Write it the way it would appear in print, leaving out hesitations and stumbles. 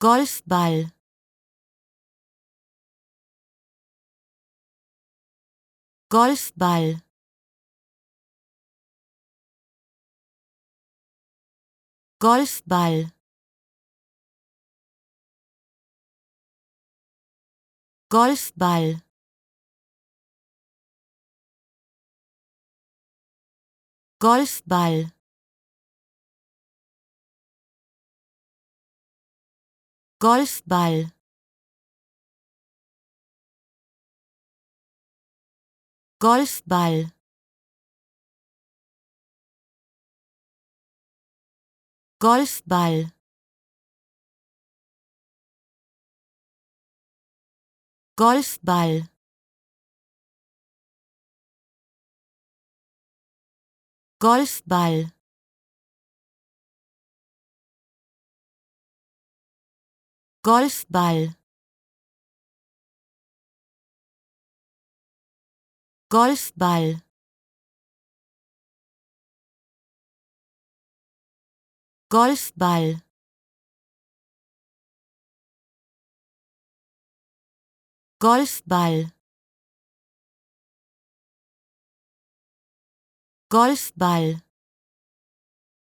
Golfball, Golfball, Golfball, Golfball, Golfball, Golfball, Golfball, Golfball, Golfball, Golfball, Golfball, Golfball, Golfball, Golfball, Golfball,